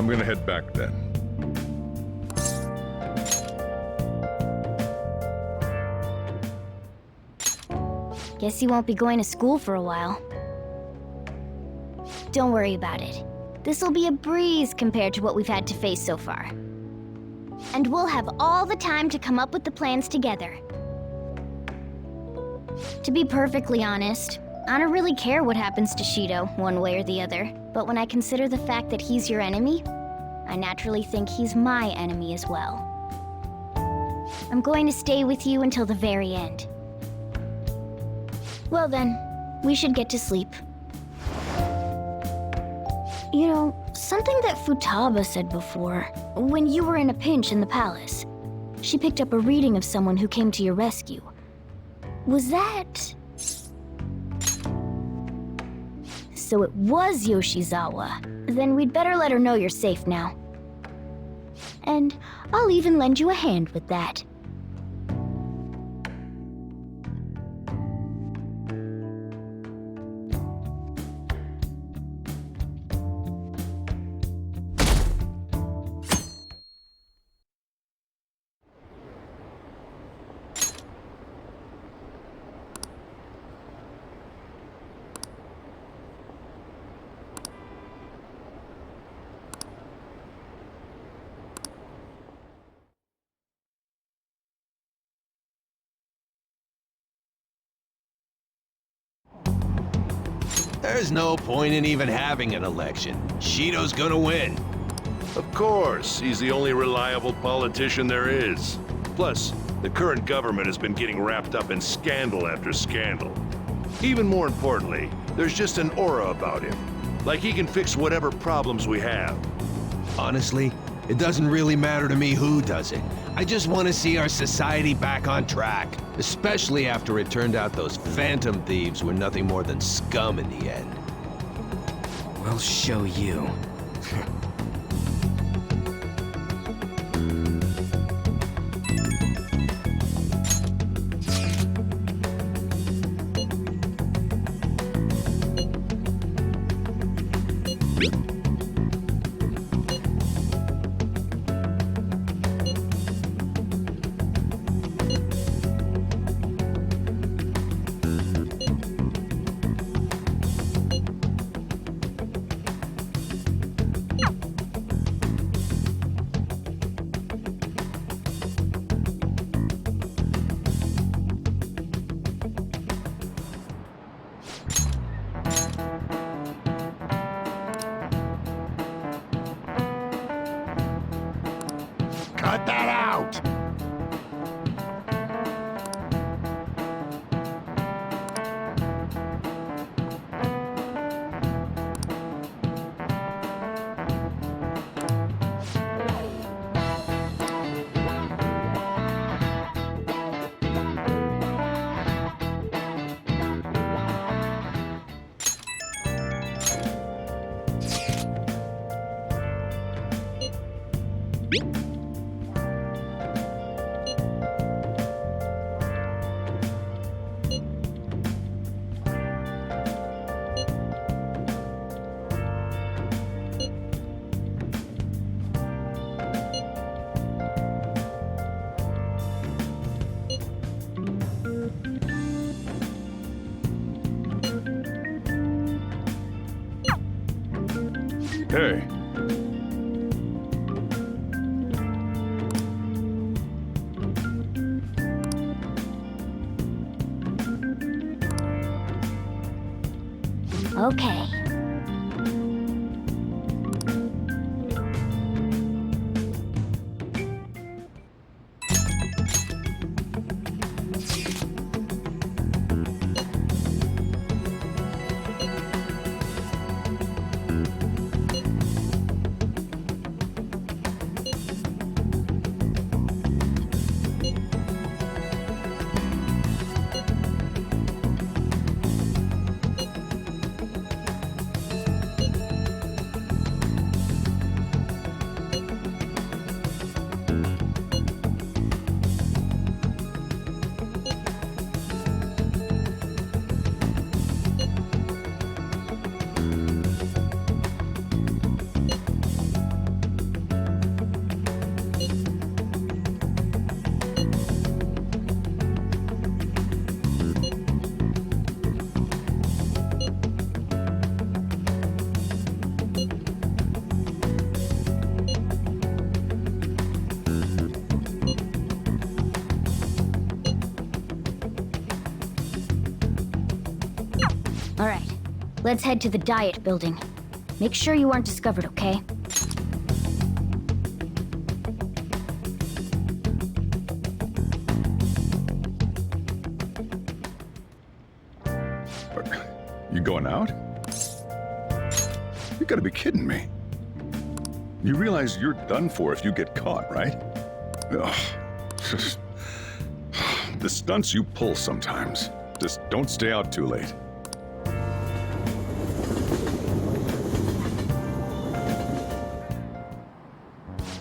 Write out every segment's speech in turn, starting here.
I'm gonna head back then. Guess you won't be going to school for a while. Don't worry about it. This'll be a breeze compared to what we've had to face so far. And we'll have all the time to come up with the plans together. To be perfectly honest, I don't really care what happens to Shido, one way or the other. But when I consider the fact that he's your enemy, I naturally think he's my enemy as well. I'm going to stay with you until the very end. Well then, we should get to sleep. You know, something that Futaba said before, when you were in a pinch in the palace, she picked up a reading of someone who came to your rescue. Was that... So it was Yoshizawa. Then we'd better let her know you're safe now. And I'll even lend you a hand with that. There's no point in even having an election. Shido's gonna win. Of course, he's the only reliable politician there is. Plus, the current government has been getting wrapped up in scandal after scandal. Even more importantly, there's just an aura about him. Like he can fix whatever problems we have. Honestly, it doesn't really matter to me who does it. I just want to see our society back on track. Especially after it turned out those phantom thieves were nothing more than scum in the end. We'll show you. Cut that out! Hey. Okay. All right, let's head to the Diet Building. Make sure you aren't discovered, okay? You going out? You gotta be kidding me. You realize you're done for if you get caught, right? Ugh. The stunts you pull sometimes. Just don't stay out too late.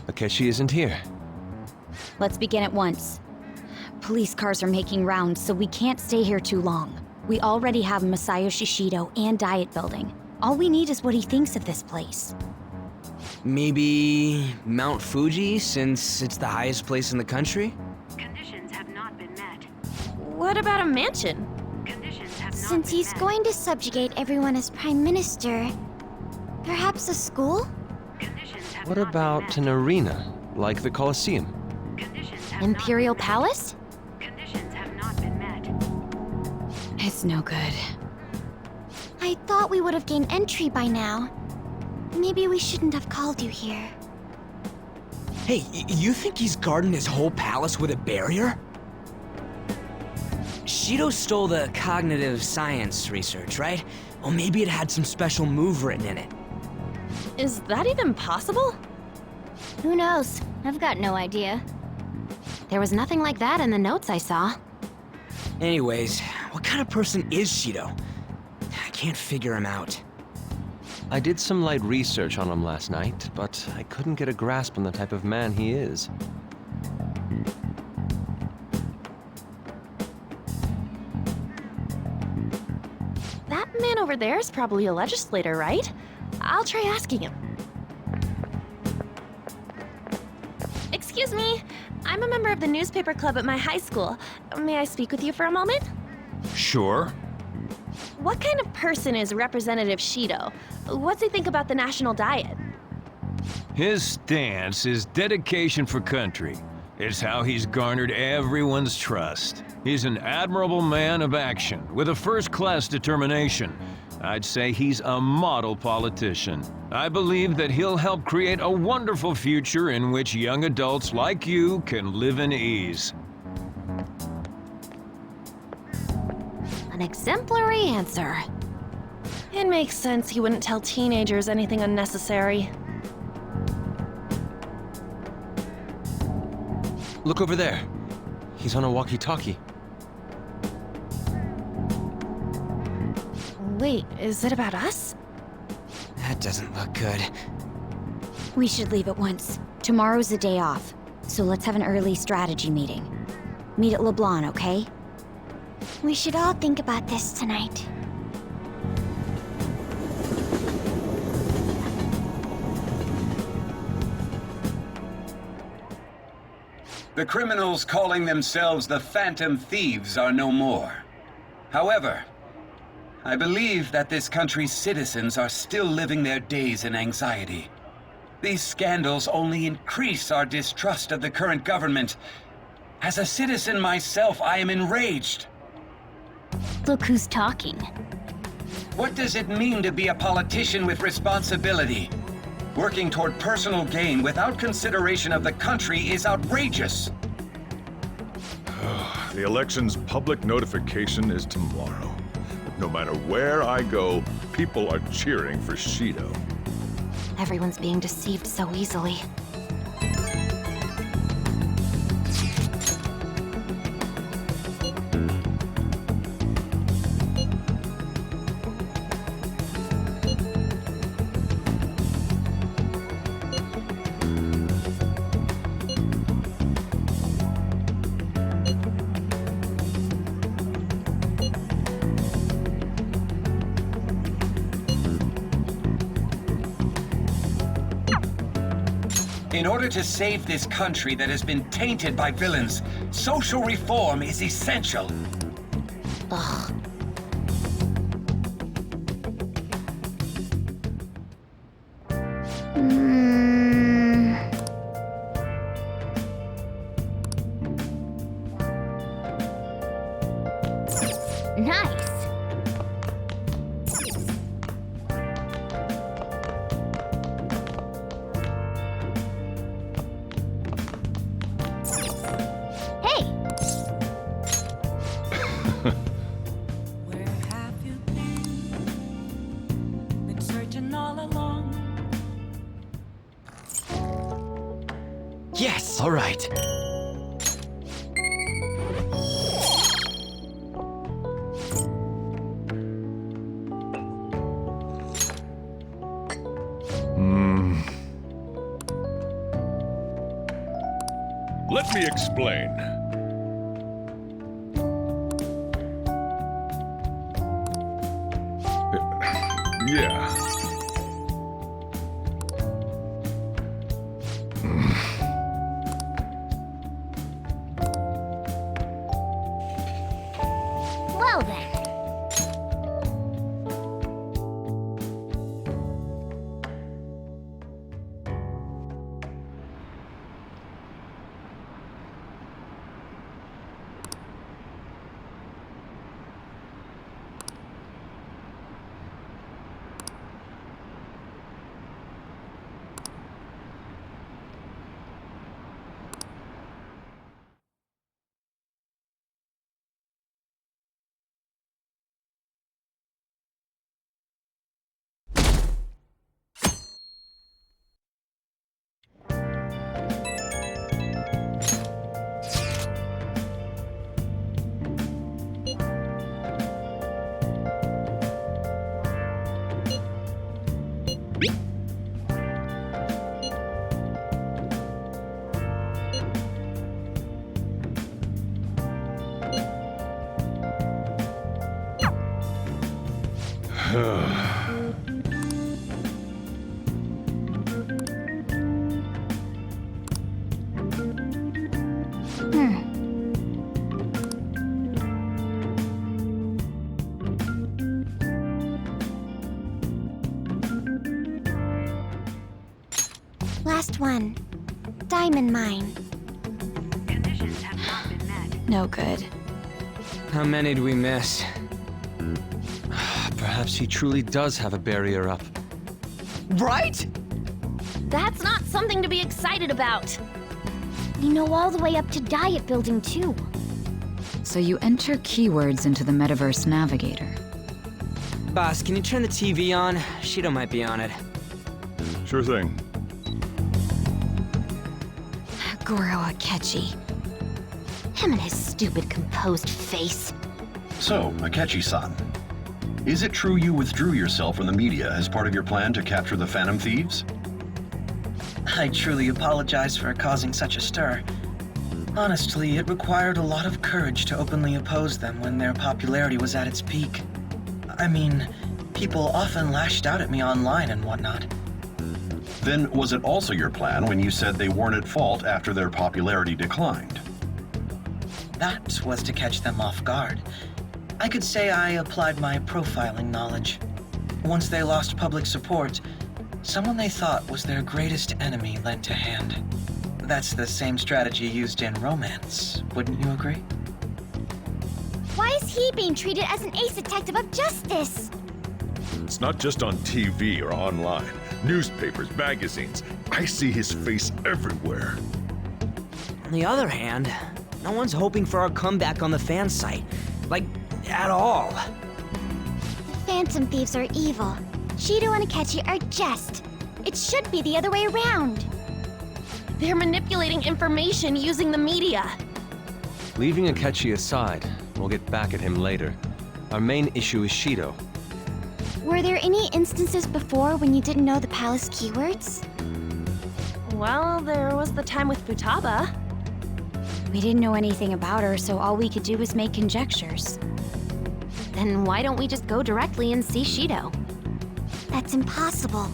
Akechi isn't here. Let's begin at once. Police cars are making rounds, so we can't stay here too long. We already have Masayoshi Shido and Diet Building. All we need is what he thinks of this place. Maybe Mount Fuji, since it's the highest place in the country? Conditions have not been met. What about a mansion? Conditions have not Since been he's met. going to subjugate everyone as Prime Minister, perhaps a school? Conditions have What not about been an arena, like the Colosseum? met. Conditions have Imperial not been Palace? met. Conditions have not been met. It's no good. I thought we would have gained entry by now. Maybe we shouldn't have called you here. Hey, you think he's guarding his whole palace with a barrier? Shido stole the cognitive science research, right? Well, maybe it had some special move written in it. Is that even possible? Who knows? I've got no idea. There was nothing like that in the notes I saw. Anyways, what kind of person is Shido? I can't figure him out. I did some light research on him last night, but I couldn't get a grasp on the type of man he is. That man over there is probably a legislator, right? I'll try asking him. Excuse me, I'm a member of the newspaper club at my high school. May I speak with you for a moment? Sure. What kind of person is Representative Shido? What's he think about the national diet? His stance is dedication for country. It's how he's garnered everyone's trust. He's an admirable man of action with a first-class determination. I'd say he's a model politician. I believe that he'll help create a wonderful future in which young adults like you can live in ease. An exemplary answer. It makes sense he wouldn't tell teenagers anything unnecessary. Look over there. He's on a walkie-talkie. Wait, is it about us? That doesn't look good. We should leave at once. Tomorrow's the day off, so let's have an early strategy meeting. Meet at LeBlanc, okay? We should all think about this tonight. The criminals calling themselves the Phantom Thieves are no more. However, I believe that this country's citizens are still living their days in anxiety. These scandals only increase our distrust of the current government. As a citizen myself, I am enraged. Look who's talking. What does it mean to be a politician with responsibility? Working toward personal gain without consideration of the country is outrageous. The election's public notification is tomorrow. No matter where I go, people are cheering for Shido. Everyone's being deceived so easily. In order to save this country that has been tainted by villains, social reform is essential. Ugh. Nice. Yes! All right. Let me explain. Yeah. Well then. Last one. Diamond mine. Conditions have not been met. No good. How many do we miss? Perhaps he truly does have a barrier up. Right? That's not something to be excited about. We know all the way up to Diet Building, too. So you enter keywords into the Metaverse Navigator. Boss, can you turn the TV on? Shido might be on it. Sure thing. Goro Akechi. Him and his stupid composed face. So, Akechi-san, is it true you withdrew yourself from the media as part of your plan to capture the Phantom Thieves? I truly apologize for causing such a stir. Honestly, it required a lot of courage to openly oppose them when their popularity was at its peak. I mean, people often lashed out at me online and whatnot. Then was it also your plan when you said they weren't at fault after their popularity declined? That was to catch them off guard. I could say I applied my profiling knowledge. Once they lost public support, someone they thought was their greatest enemy lent a hand. That's the same strategy used in romance, wouldn't you agree? Why is he being treated as an ace detective of justice? It's not just on TV or online. Newspapers, magazines. I see his face everywhere. On the other hand, no one's hoping for our comeback on the fan site. Like, at all. The Phantom Thieves are evil. Shido and Akechi are just. It should be the other way around. They're manipulating information using the media. Leaving Akechi aside, we'll get back at him later. Our main issue is Shido. Were there any instances before when you didn't know the palace keywords? Well, there was the time with Futaba. We didn't know anything about her, so all we could do was make conjectures. Then why don't we just go directly and see Shido? That's impossible.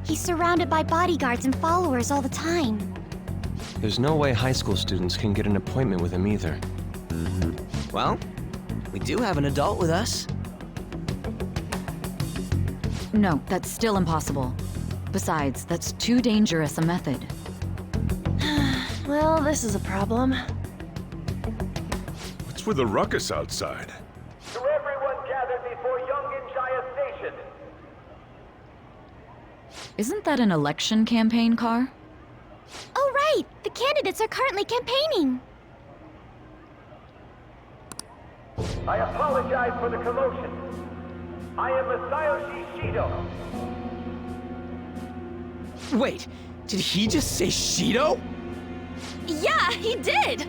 He's surrounded by bodyguards and followers all the time. There's no way high school students can get an appointment with him either. Well, we do have an adult with us. No, that's still impossible. Besides, that's too dangerous a method. Well, this is a problem. What's with the ruckus outside? To everyone gathered before Yongen-Jaya Station. Isn't that an election campaign car? Oh right! The candidates are currently campaigning! I apologize for the commotion. I am Masayoshi Shido. Wait, did he just say Shido? Yeah, he did!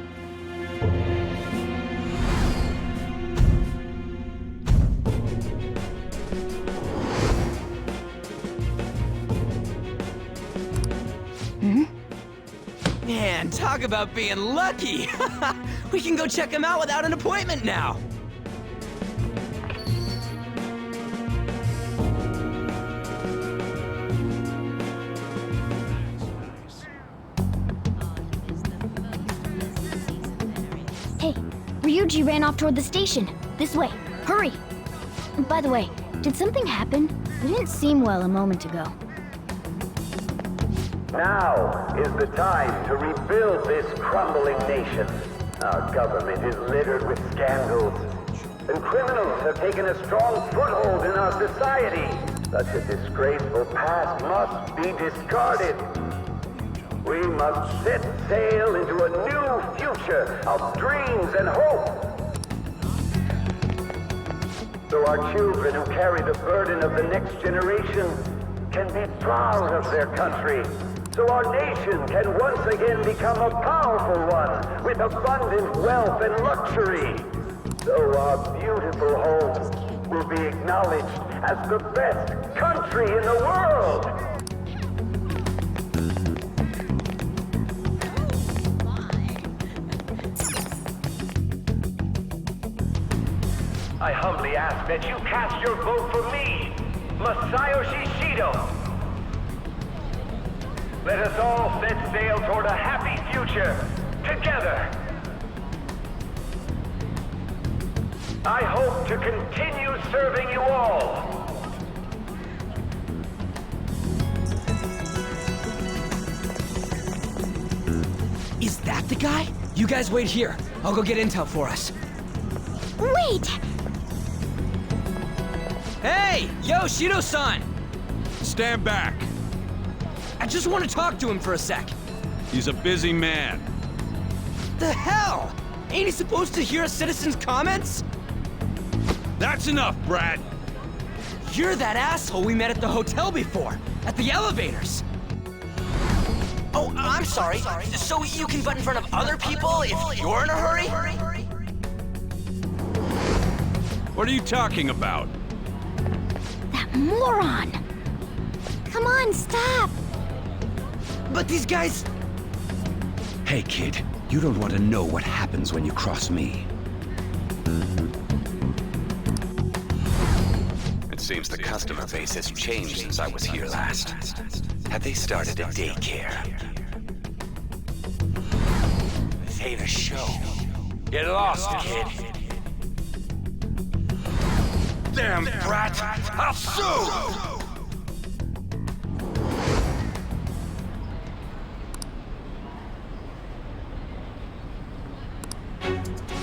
Man, talk about being lucky! We can go check him out without an appointment now! Hey, Ryuji ran off toward the station. This way. Hurry! By the way, did something happen? It didn't seem well a moment ago. Now is the time to rebuild this crumbling nation. Our government is littered with scandals, and criminals have taken a strong foothold in our society. Such a disgraceful past must be discarded. We must set sail into a new future of dreams and hope. So our children who carry the burden of the next generation can be proud of their country. So our nation can once again become a powerful one with abundant wealth and luxury. So our beautiful home will be acknowledged as the best country in the world. I humbly ask that you cast your vote for me, Masayoshi Shido. Let us all set sail toward a happy future, together. I hope to continue serving you all. Is that the guy? You guys wait here. I'll go get intel for us. Wait! Hey! Yo, Shido-san! Stand back. I just want to talk to him for a sec. He's a busy man. The hell? Ain't he supposed to hear a citizen's comments? That's enough, Brad. You're that asshole we met at the hotel before, at the elevators. Oh, I'm sorry. So you can butt in front of other people if you're in a hurry? What are you talking about? That moron! Come on, stop! But these guys... Hey, kid. You don't want to know what happens when you cross me. It seems the customer base has changed since I was here last. Have they started a daycare? This ain't a show. Get lost, kid. Damn brat! I'll sue!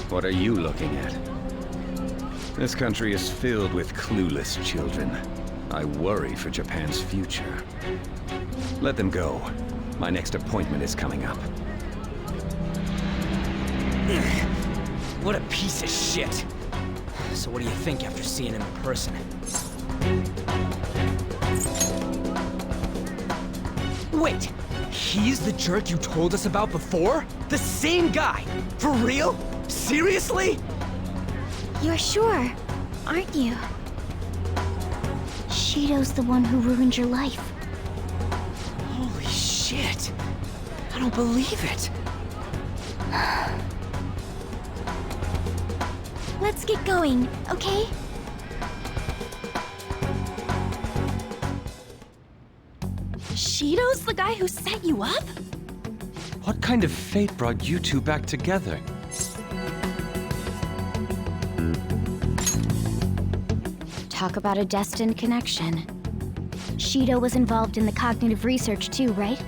What are you looking at? This country is filled with clueless children. I worry for Japan's future. Let them go. My next appointment is coming up. What a piece of shit. So what do you think after seeing him in person? Wait, he's the jerk you told us about before? The same guy? For real? Seriously? You're sure, aren't you? Shido's the one who ruined your life. Holy shit. I don't believe it. Let's get going, okay? Shido's the guy who set you up? What kind of fate brought you two back together? Talk about a destined connection. Shido was involved in the cognitive research too, right?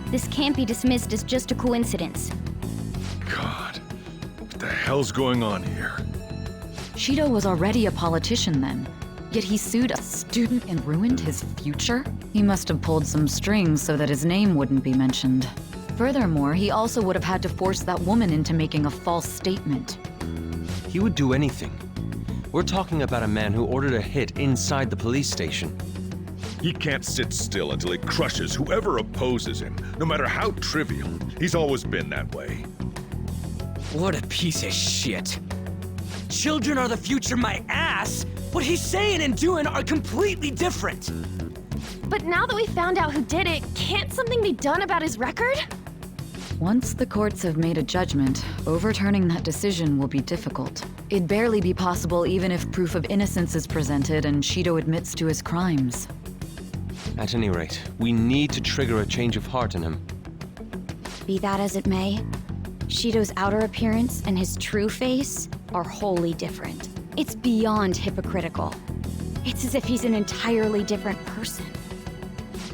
This can't be dismissed as just a coincidence. God, what the hell's going on here? Shido was already a politician then, yet he sued a student and ruined his future? He must have pulled some strings so that his name wouldn't be mentioned. Furthermore, he also would have had to force that woman into making a false statement. He would do anything. We're talking about a man who ordered a hit inside the police station. He can't sit still until he crushes whoever opposes him, no matter how trivial. He's always been that way. What a piece of shit. Children are the future, my ass! What he's saying and doing are completely different! But now that we found out who did it, can't something be done about his record? Once the courts have made a judgment, overturning that decision will be difficult. It'd barely be possible even if proof of innocence is presented and Shido admits to his crimes. At any rate, we need to trigger a change of heart in him. Be that as it may, Shido's outer appearance and his true face are wholly different. It's beyond hypocritical. It's as if he's an entirely different person.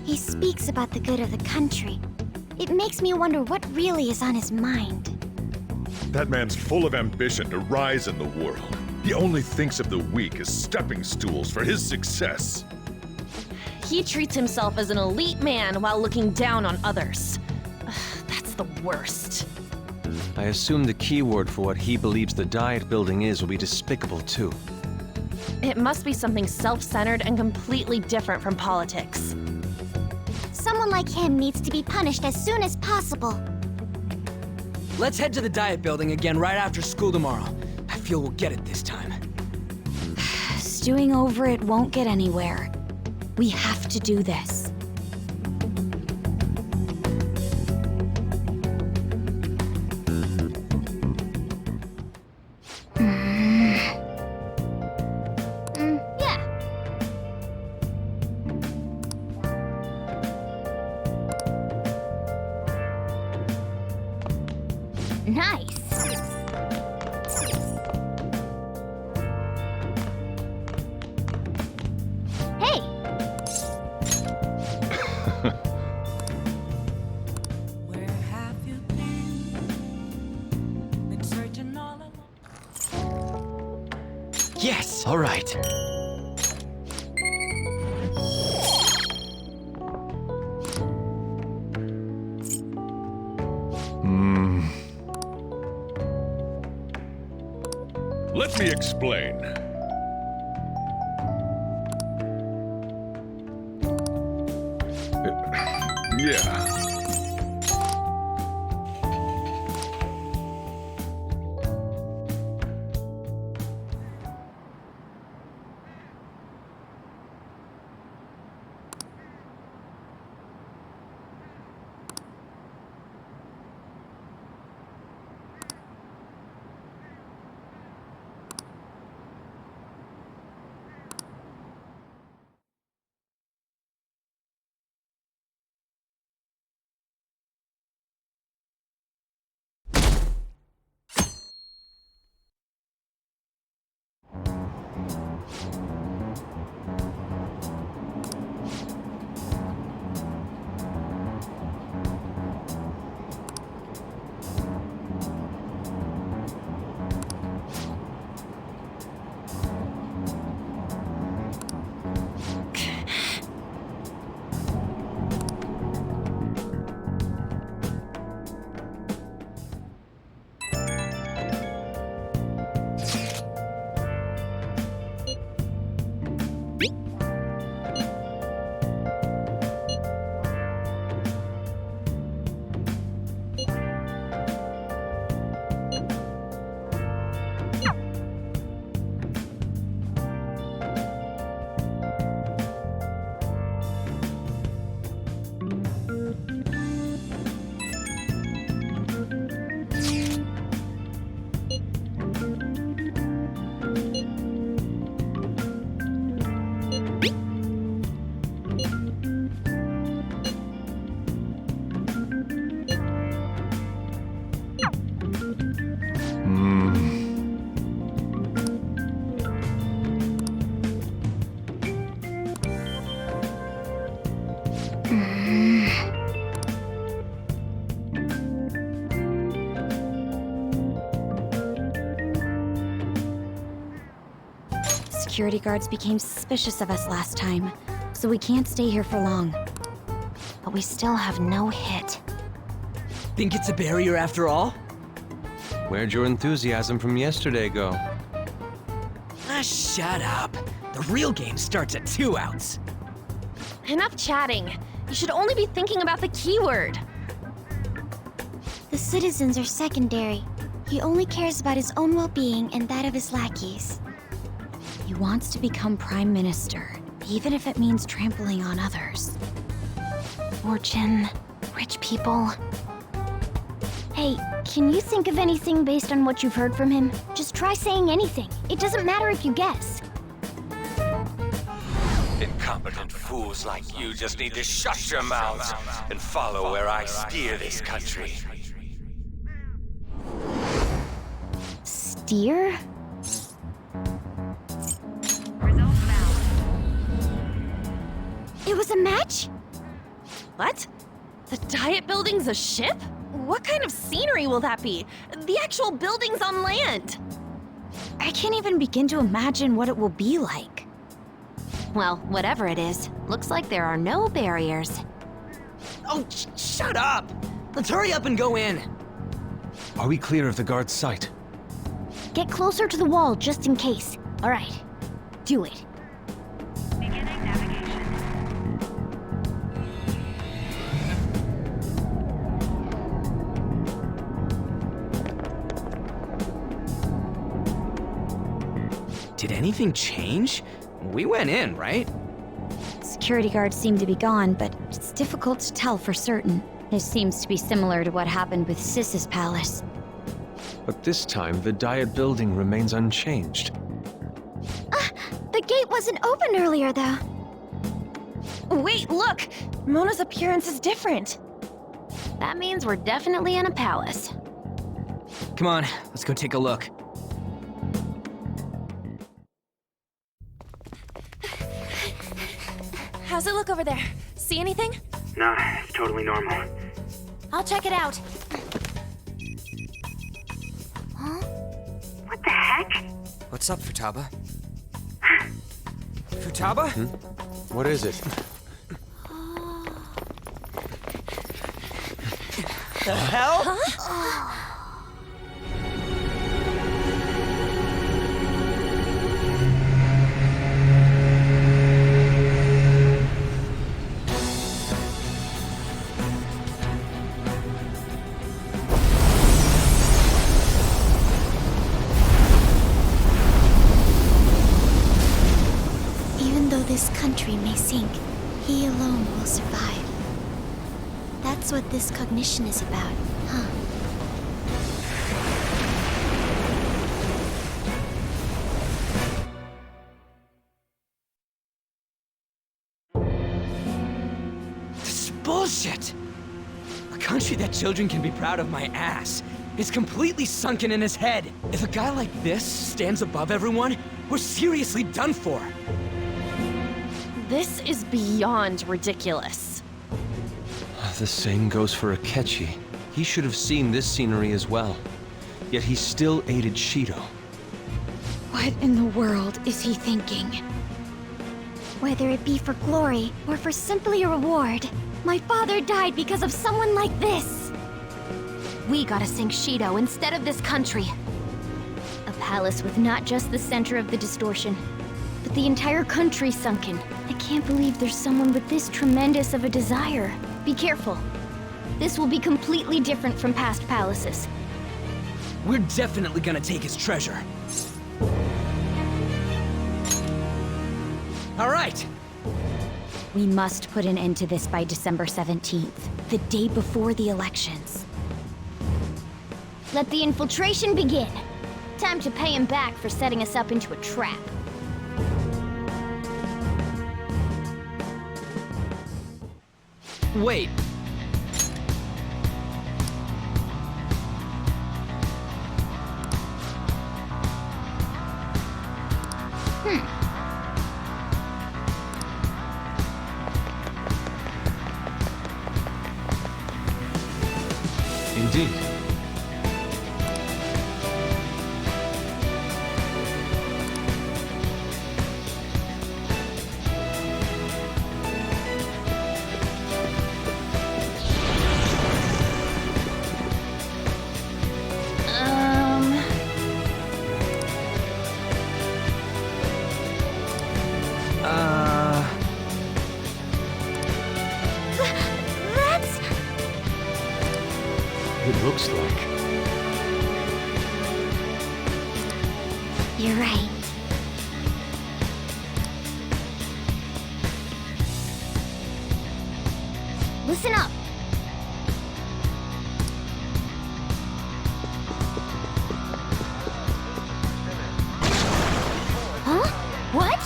He speaks about the good of the country. It makes me wonder what really is on his mind. That man's full of ambition to rise in the world. He only thinks of the weak as stepping stools for his success. He treats himself as an elite man while looking down on others. Ugh, that's the worst. I assume the key word for what he believes the Diet Building is will be despicable too. It must be something self-centered and completely different from politics. Someone like him needs to be punished as soon as possible. Let's head to the Diet Building again right after school tomorrow. I feel we'll get it this time. Stewing over it won't get anywhere. We have to do this. Yeah. Nice. Hey. Yes! All right. Let me explain. Yeah. Security guards became suspicious of us last time, so we can't stay here for long. But we still have no hit. Think it's a barrier after all? Where'd your enthusiasm from yesterday go? Ah, shut up. The real game starts at 2 outs. Enough chatting. You should only be thinking about the keyword. The citizens are secondary. He only cares about his own well-being and that of his lackeys. He wants to become Prime Minister, even if it means trampling on others. Fortune, rich people. Hey, can you think of anything based on what you've heard from him? Just try saying anything. It doesn't matter if you guess. Incompetent fools like you just need to shut your mouths and follow where I steer this country. Steer? It was a match? What? The Diet Building's a ship? What kind of scenery will that be? The actual building's on land. I can't even begin to imagine what it will be like. Well, whatever it is, looks like there are no barriers. Oh, shut up! Let's hurry up and go in. Are we clear of the guard's sight? Get closer to the wall just in case. All right, do it. Did anything change? We went in, right? Security guards seem to be gone, but it's difficult to tell for certain. This seems to be similar to what happened with Sis's palace. But this time, the Diet Building remains unchanged. The gate wasn't open earlier, though. Wait, look! Mona's appearance is different. That means we're definitely in a palace. Come on, let's go take a look. How's it look over there? See anything? No, it's totally normal. I'll check it out. Huh? What the heck? What's up, Futaba? Futaba? What is it? The hell? Huh? Even though this country may sink, he alone will survive. That's what this cognition is about, huh? This is bullshit! A country that children can be proud of my ass is completely sunken in his head. If a guy like this stands above everyone, we're seriously done for. This is beyond ridiculous. The same goes for Akechi. He should have seen this scenery as well. Yet he still aided Shido. What in the world is he thinking? Whether it be for glory or for simply a reward, my father died because of someone like this. We gotta sink Shido instead of this country. A palace with not just the center of the distortion, but the entire country sunken. I can't believe there's someone with this tremendous of a desire. Be careful. This will be completely different from past palaces. We're definitely gonna take his treasure. All right. We must put an end to this by December 17th, the day before the elections. Let the infiltration begin. Time to pay him back for setting us up into a trap. Wait. Indeed. looks like. You're right. Listen up. Huh? What?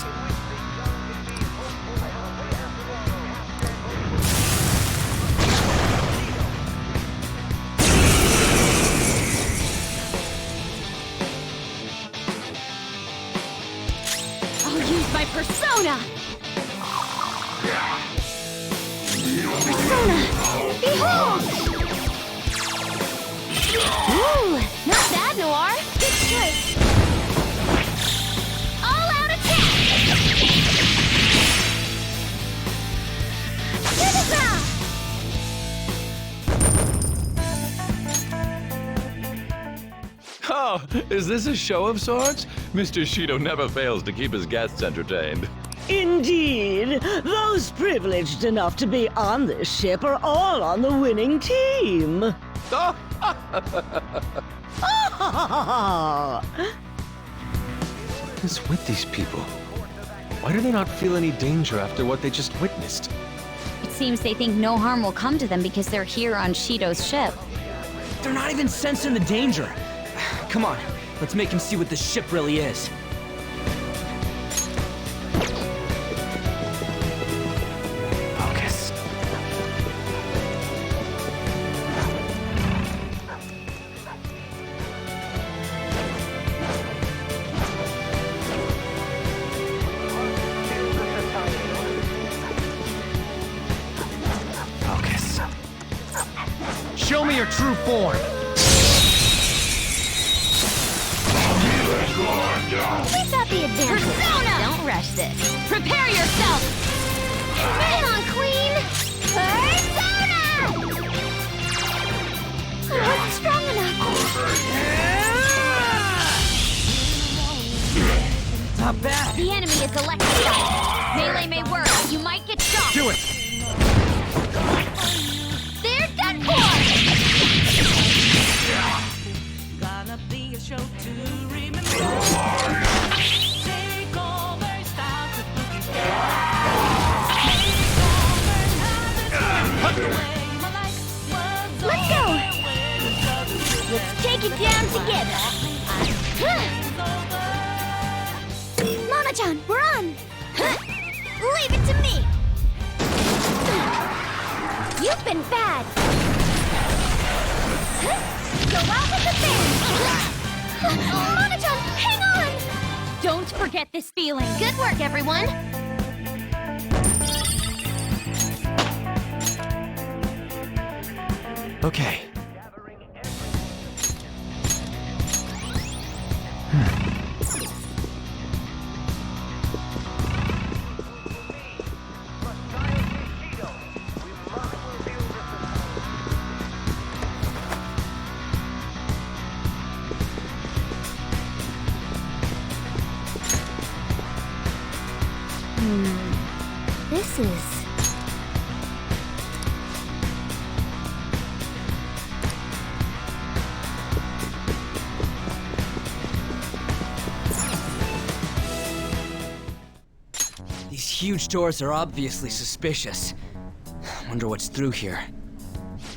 I'll use my persona! Persona! Behold! Ooh, not bad, Noir. Good choice. All-out attack! Oh, is this a show of sorts? Mr. Shido never fails to keep his guests entertained. Indeed. Those privileged enough to be on this ship are all on the winning team. What is with these people? Why do they not feel any danger after what they just witnessed? It seems they think no harm will come to them because they're here on Shido's ship. They're not even sensing the danger. Come on, let's make him see what this ship really is. Focus. Focus. Show me your true form. We got the advantage. Persona! Don't rush this. Prepare yourself! Hang on, Queen! Persona! I wasn't strong enough. Not bad. The enemy is electrified. Melee may work, but you might get shocked. Do it! They're done for! Gonna be a show to remember. Let's go! Let's take it down together. Mona-chan, we're on! Leave it to me! You've been bad! Go out with the bang! Mona-chan, hang on! Don't forget this feeling. Good work, everyone! Okay. This is... These huge doors are obviously suspicious. Wonder what's through here.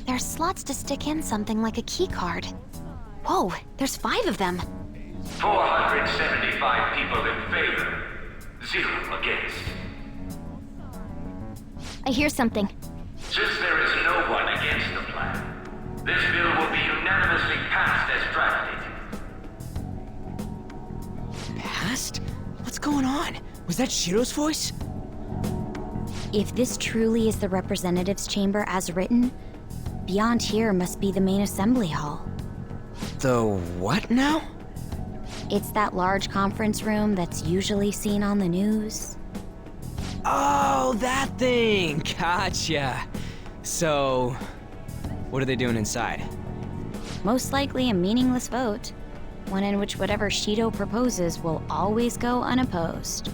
There's slots to stick in something like a key card. Whoa, there's 5 of them. 475 people in favor, 0 against. I hear something. Since there is no one against the plan, this bill will be unanimously passed as drafted. Passed? What's going on? Was that Shiro's voice? If this truly is the representatives' chamber as written, beyond here must be the main assembly hall. The what now? It's that large conference room that's usually seen on the news. Oh, that thing! Gotcha. So, what are they doing inside? Most likely a meaningless vote. One in which whatever Shido proposes will always go unopposed.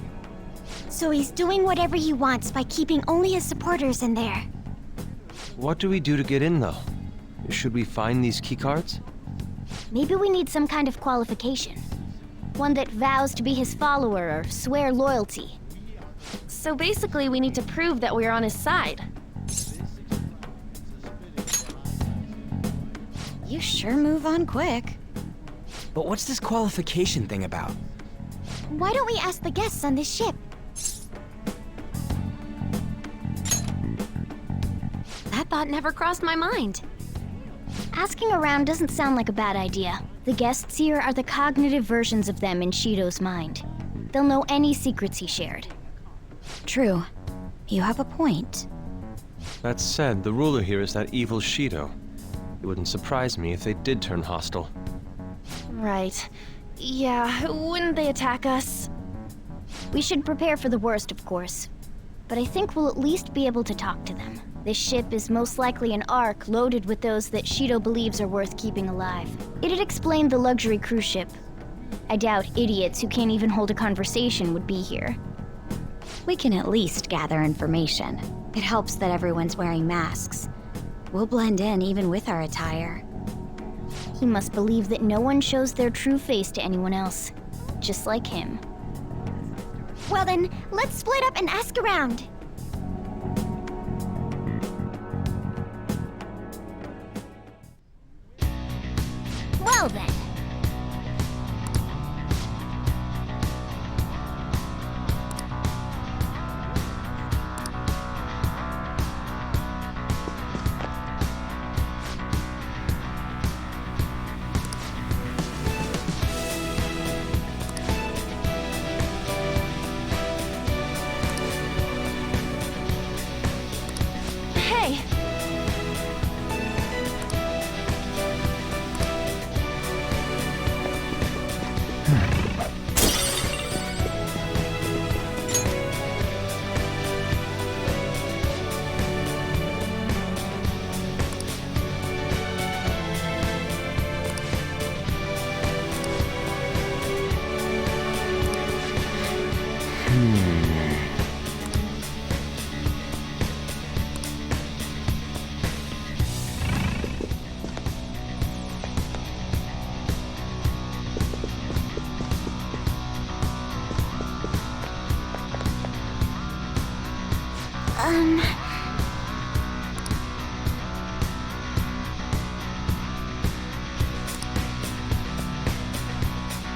So he's doing whatever he wants by keeping only his supporters in there. What do we do to get in, though? Should we find these keycards? Maybe we need some kind of qualification. One that vows to be his follower or swear loyalty. So basically, we need to prove that we're on his side. You sure move on quick. But what's this qualification thing about? Why don't we ask the guests on this ship? That thought never crossed my mind. Asking around doesn't sound like a bad idea. The guests here are the cognitive versions of them in Shido's mind. They'll know any secrets he shared. True. You have a point. That said, the ruler here is that evil Shido. It wouldn't surprise me if they did turn hostile. Right. Yeah, wouldn't they attack us? We should prepare for the worst, of course. But I think we'll at least be able to talk to them. This ship is most likely an Ark loaded with those that Shido believes are worth keeping alive. It'd explain the luxury cruise ship. I doubt idiots who can't even hold a conversation would be here. We can at least gather information. It helps that everyone's wearing masks. We'll blend in even with our attire. He must believe that no one shows their true face to anyone else. Just like him. Well then, let's split up and ask around. Well then. Hey!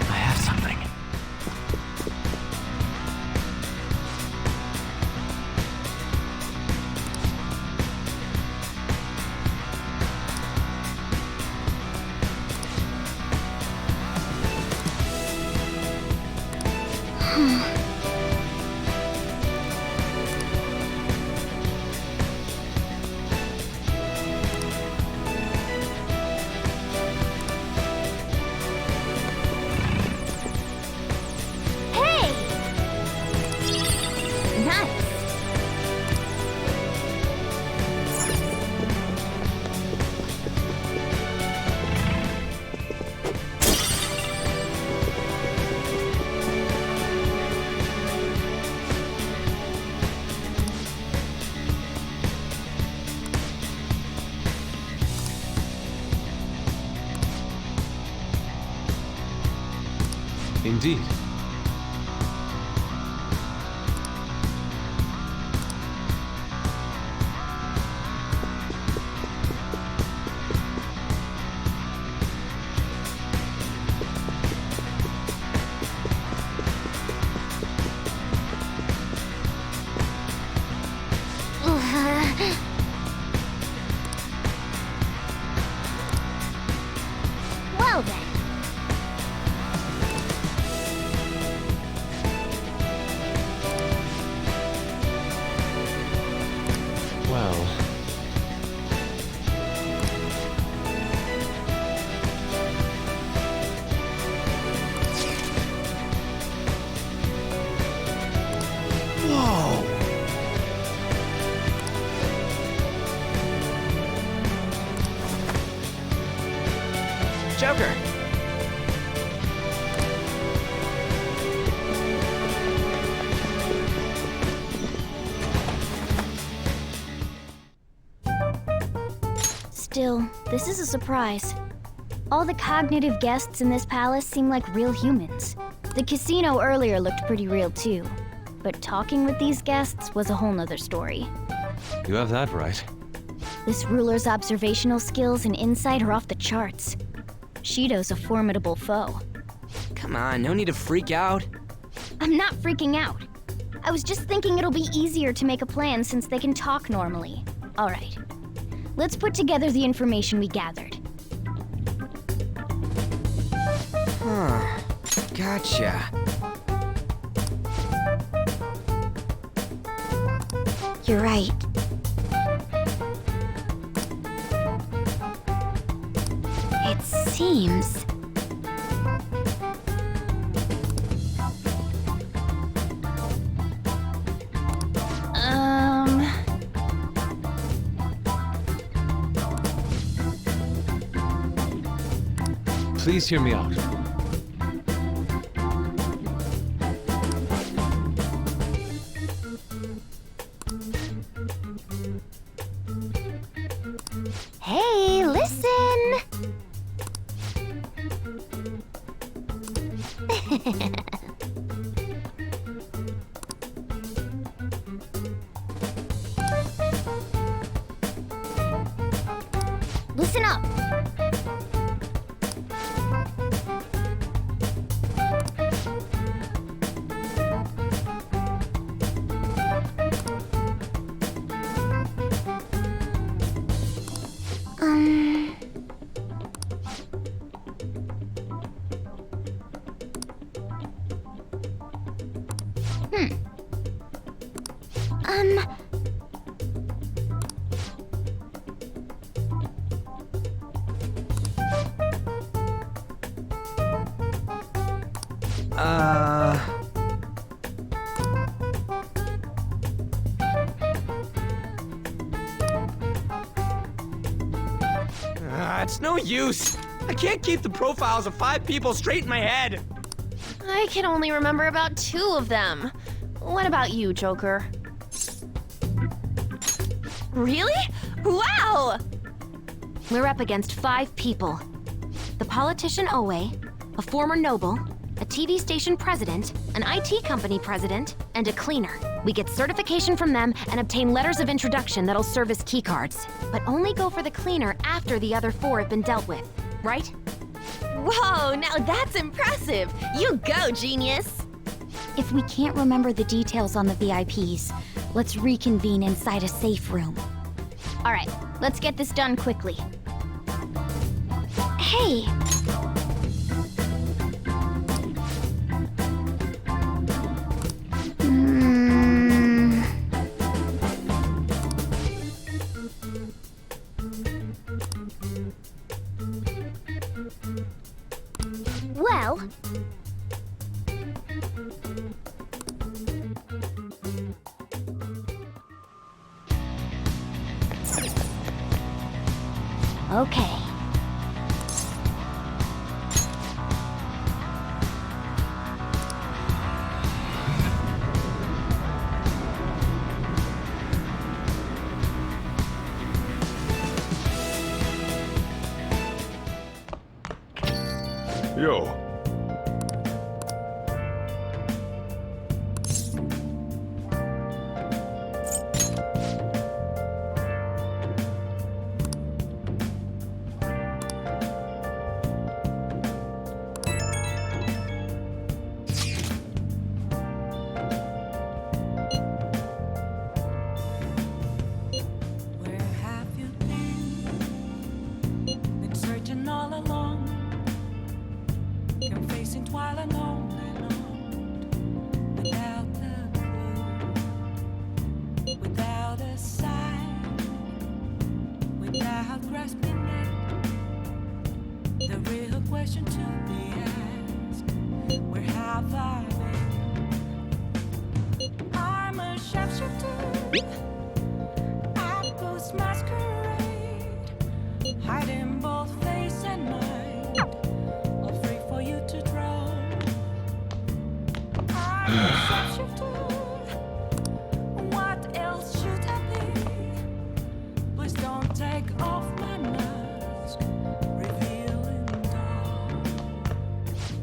I have something. Hey! Nice. Indeed. Well then. Well... Whoa! Joker! Still, this is a surprise. All the cognitive guests in this palace seem like real humans. The casino earlier looked pretty real too, but talking with these guests was a whole nother story. You have that right. This ruler's observational skills and insight are off the charts. Shido's a formidable foe. Come on, no need to freak out. I'm not freaking out. I was just thinking it'll be easier to make a plan since they can talk normally. All right, let's put together the information we gathered. Huh, gotcha. You're right. It seems... Please hear me out. Hey, listen! Listen up! It's no use. I can't keep the profiles of 5 people straight in my head. I can only remember about 2 of them. What about you, Joker? Really? Wow! We're up against 5 people. The politician Owe, a former noble, a TV station president, an IT company president, and a cleaner. We get certification from them and obtain letters of introduction that'll serve as keycards. But only go for the cleaner after the other 4 have been dealt with, right? Whoa, now that's impressive! You go, genius! If we can't remember the details on the VIPs, let's reconvene inside a safe room. All right, let's get this done quickly. Hey! Well... Okay. Yo.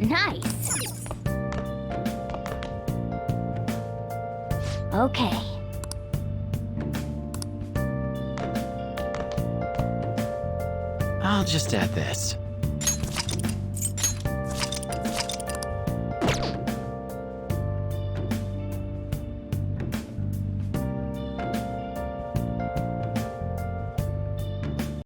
Nice. Okay. I'll just add this.